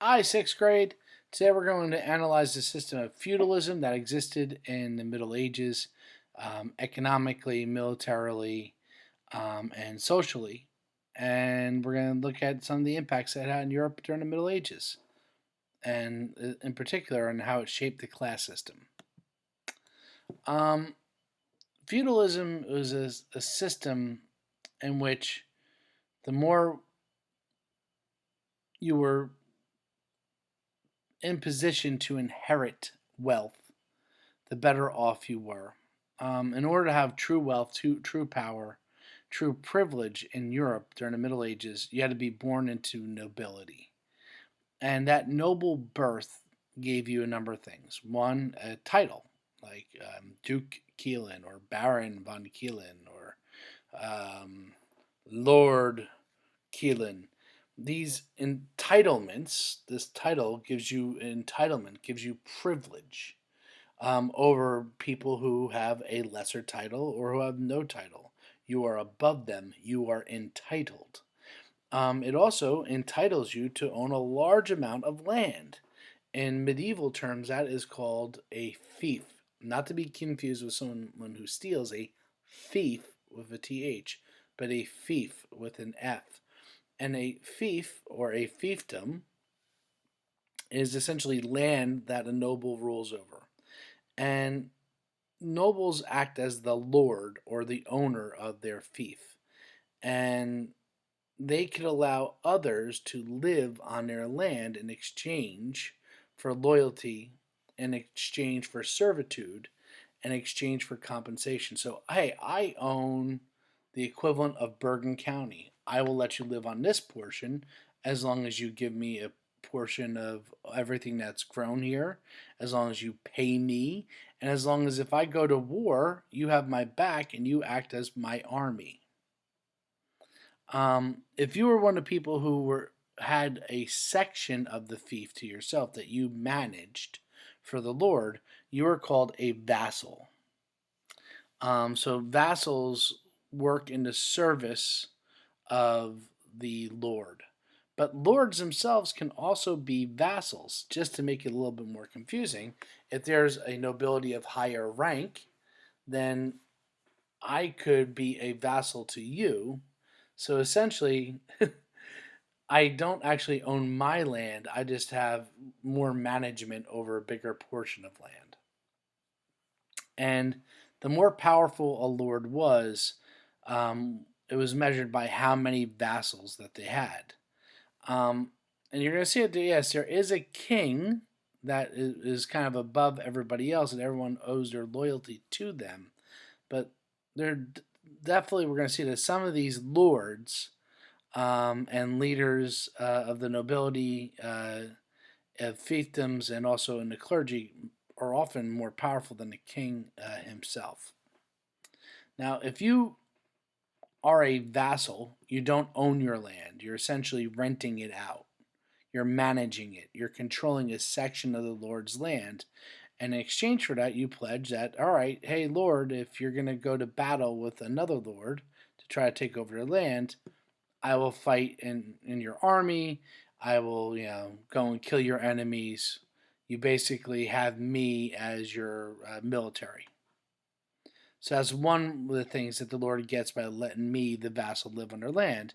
Hi, sixth grade. Today we're going to analyze the system of feudalism that existed in the Middle Ages, economically, militarily, and socially. And we're going to look at some of the impacts it had in Europe during the Middle Ages, and in particular, on how it shaped the class system. Um, Feudalism was a system in which the more you were in position to inherit wealth, the better off you were. In order to have true wealth, true power, true privilege in Europe during the Middle Ages, you had to be born into nobility. And that noble birth gave you a number of things. One, a title, like Duke Keelan or Baron von Keelan or um, Lord Keelan. These entitlements, this title gives you entitlement, gives you privilege over people who have a lesser title or who have no title. You are above them. You are entitled. It also entitles you to own a large amount of land. In medieval terms, that is called a fief. Not to be confused with someone who steals, a thief with a th, but a fief with an f. And a fief or a fiefdom is essentially land that a noble rules over. And nobles act as the lord or the owner of their fief, and they could allow others to live on their land in exchange for loyalty, in exchange for servitude, in exchange for compensation. So, hey, I own the equivalent of Bergen County. I will let you live on this portion as long as you give me a portion of everything that's grown here, as long as you pay me, and as long as if I go to war, you have my back and you act as my army. If you were one of the people who had a section of the fief to yourself that you managed for the Lord, you were called a vassal. So vassals work in the service of the Lord. But lords themselves can also be vassals. Just to make it a little bit more confusing, if there's a nobility of higher rank, then I could be a vassal to you. So essentially, I don't actually own my land, I just have more management over a bigger portion of land. And the more powerful a lord was, it was measured by how many vassals that they had. Um, and you're going to see it, yes, there is a king that is kind of above everybody else, and everyone owes their loyalty to them. But they're definitely, we're going to see that some of these lords and leaders of the nobility, of fiefdoms, and also in the clergy are often more powerful than the king himself. Now, if you are a vassal, you don't own your land. You're essentially renting it out. You're managing it. You're controlling a section of the Lord's land. And in exchange for that, you pledge that, all right, hey, Lord, if you're going to go to battle with another Lord to try to take over your land, I will fight in your army. I will, go and kill your enemies. You basically have me as your military. So that's one of the things that the Lord gets by letting me, the vassal, live on their land.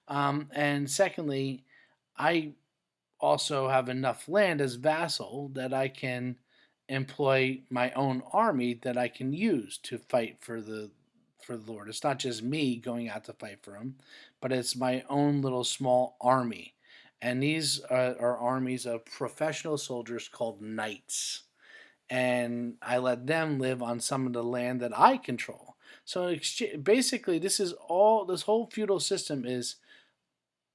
And secondly, I also have enough land as vassal that I can employ my own army that I can use to fight for the Lord. It's not just me going out to fight for him, but it's my own little small army. And these are armies of professional soldiers called knights. And I let them live on some of the land that I control. So basically, this whole feudal system is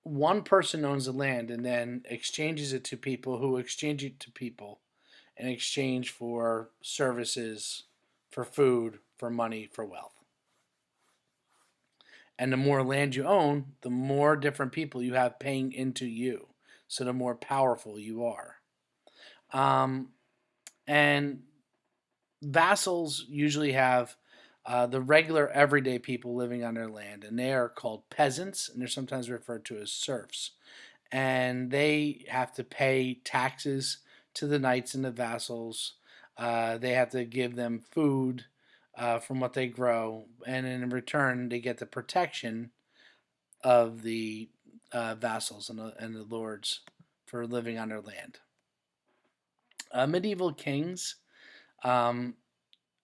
one person owns the land and then exchanges it to people who exchange it to people in exchange for services, for food, for money, for wealth. And the more land you own, the more different people you have paying into you. So the more powerful you are. Um, and vassals usually have the regular everyday people living on their land, and they are called peasants, and they're sometimes referred to as serfs. and they have to pay taxes to the knights and the vassals. They have to give them food from what they grow, and in return, they get the protection of the vassals and the lords for living on their land. Medieval kings, um,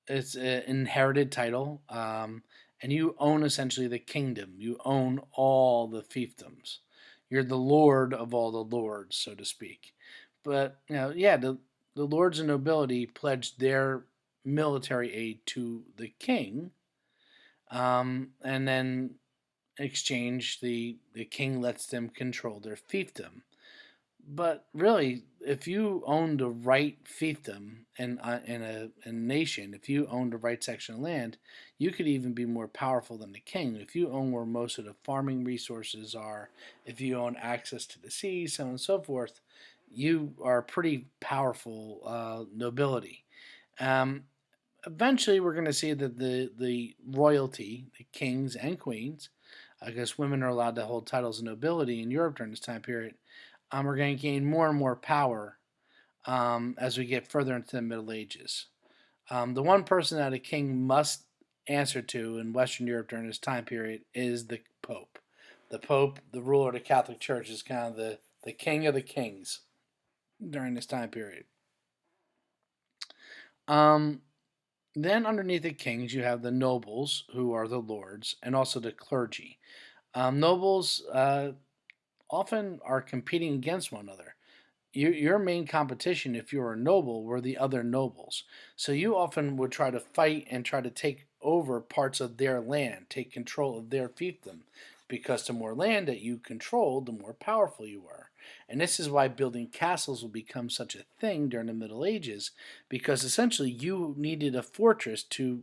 it's an inherited title, and you own essentially the kingdom. You own all the fiefdoms. You're the lord of all the lords, so to speak. But yeah, the lords and nobility pledged their military aid to the king, and then in exchange, the king lets them control their fiefdom. But really, if you own the right fiefdom in a nation, if you own the right section of land, you could even be more powerful than the king. If you own where most of the farming resources are, if you own access to the sea, so on and so forth, you are a pretty powerful nobility. Um, Eventually, we're going to see that the royalty, the kings and queens, I guess women are allowed to hold titles of nobility in Europe during this time period, are going to gain more and more power as we get further into the Middle Ages. The one person that a king must answer to in Western Europe during this time period is the Pope. The Pope, the ruler of the Catholic Church, is kind of the king of the kings during this time period. Um, then, underneath the kings, you have the nobles, who are the lords, and also the clergy. Nobles often are competing against one another. Your main competition, if you're a noble, were the other nobles. So you often would try to fight and try to take over parts of their land, take control of their fiefdom, because the more land that you controlled, the more powerful you were. And this is why building castles will become such a thing during the Middle Ages, because essentially you needed a fortress to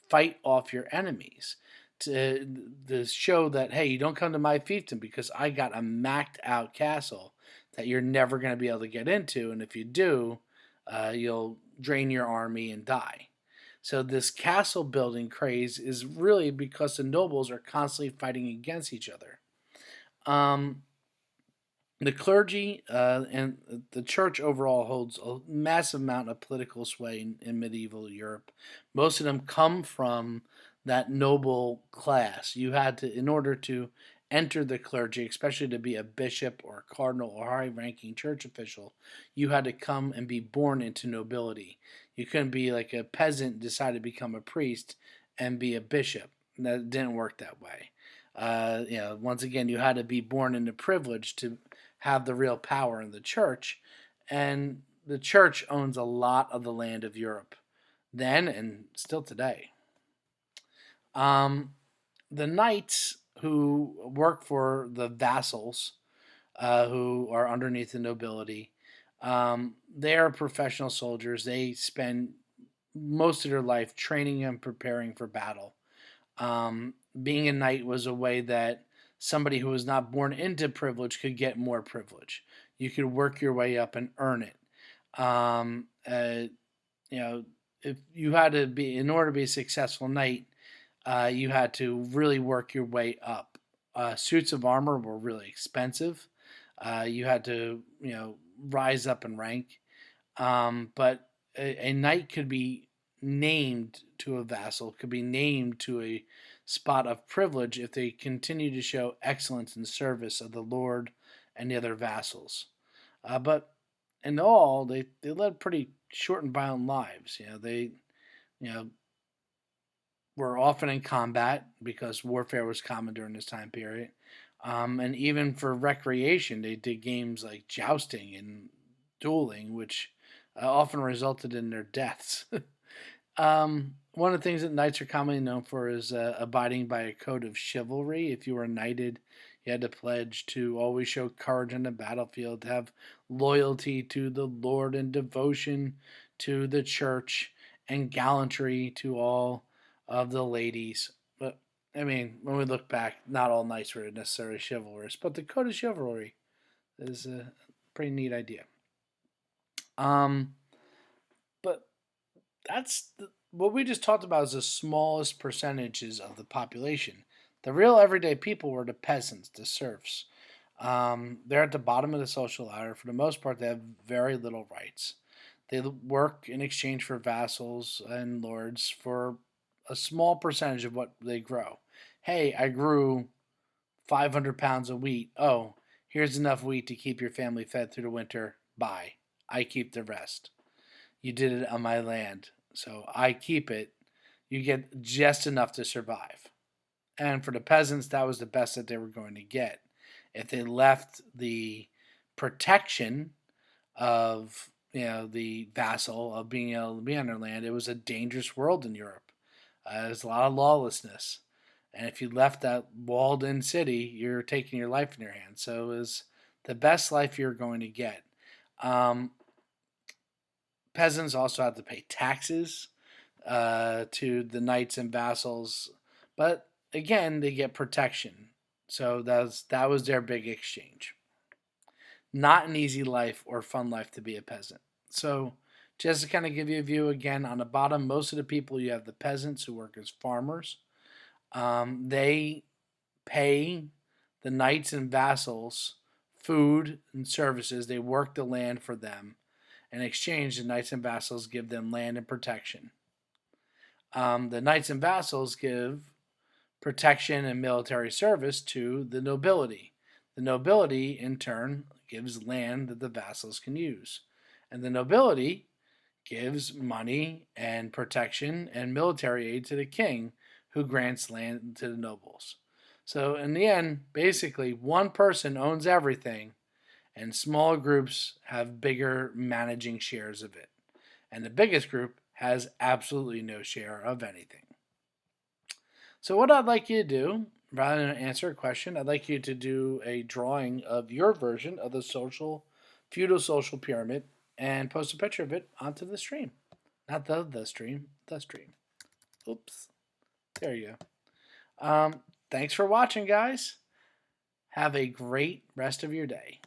fight off your enemies. To show that, hey, you don't come to my fiefdom because I got a maxed out castle that you're never going to be able to get into, and if you do, you'll drain your army and die. So this castle building craze is really because the nobles are constantly fighting against each other. Um, the clergy and the church overall holds a massive amount of political sway in medieval Europe. Most of them come from that noble class. You had to, in order to enter the clergy, especially to be a bishop or a cardinal or high ranking church official, you had to come and be born into nobility. You couldn't be like a peasant, decide to become a priest and be a bishop. That didn't work that way. Once again, you had to be born into privilege to have the real power in the church. And the church owns a lot of the land of Europe then and still today. Um, the knights who work for the vassals, who are underneath the nobility, they are professional soldiers. They spend most of their life training and preparing for battle. Being a knight was a way that somebody who was not born into privilege could get more privilege. You could work your way up and earn it. Um, uh, you know, if you had to be, in order to be a successful knight, you had to really work your way up. Suits of armor were really expensive. You had to, rise up in rank. But a knight could be named to a vassal, could be named to a spot of privilege if they continue to show excellence in service of the lord and the other vassals. But in all, they led pretty short and violent lives. They you know were often in combat because warfare was common during this time period. And even for recreation, they did games like jousting and dueling, which often resulted in their deaths. One of the things that knights are commonly known for is abiding by a code of chivalry. If you were knighted, you had to pledge to always show courage on the battlefield, to have loyalty to the Lord and devotion to the church and gallantry to all of the ladies. But I mean, when we look back, not all knights were necessarily chivalrous, but the code of chivalry is a pretty neat idea. But what we just talked about is the smallest percentages of the population. The real everyday people were the peasants, the serfs. They're at the bottom of the social ladder. For the most part, they have very little rights. They work in exchange for vassals and lords for a small percentage of what they grow. Hey, I grew 500 pounds of wheat. Oh, here's enough wheat to keep your family fed through the winter. Bye. I keep the rest. You did it on my land, so I keep it. You get just enough to survive. And for the peasants, that was the best that they were going to get. If they left the protection of the vassal of being able to be on their land, it was a dangerous world in Europe. There's a lot of lawlessness, and if you left that walled-in city, you're taking your life in your hands. So it was the best life you're going to get. Um, Peasants also have to pay taxes to the knights and vassals, but again, they get protection. So that was their big exchange. Not an easy life or fun life to be a peasant. So just to kind of give you a view again, on the bottom, most of the people you have the peasants who work as farmers. They pay the knights and vassals food and services. They work the land for them. In exchange, the knights and vassals give them land and protection. The knights and vassals give protection and military service to the nobility. The nobility, in turn, gives land that the vassals can use. And the nobility gives money and protection and military aid to the king, who grants land to the nobles. So, in the end, basically, one person owns everything, and smaller groups have bigger managing shares of it. And the biggest group has absolutely no share of anything. So, what I'd like you to do, rather than answer a question, I'd like you to do a drawing of your version of the feudal social pyramid and post a picture of it onto the stream. Not the stream, the stream. Oops. There you go. Thanks for watching, guys. Have a great rest of your day.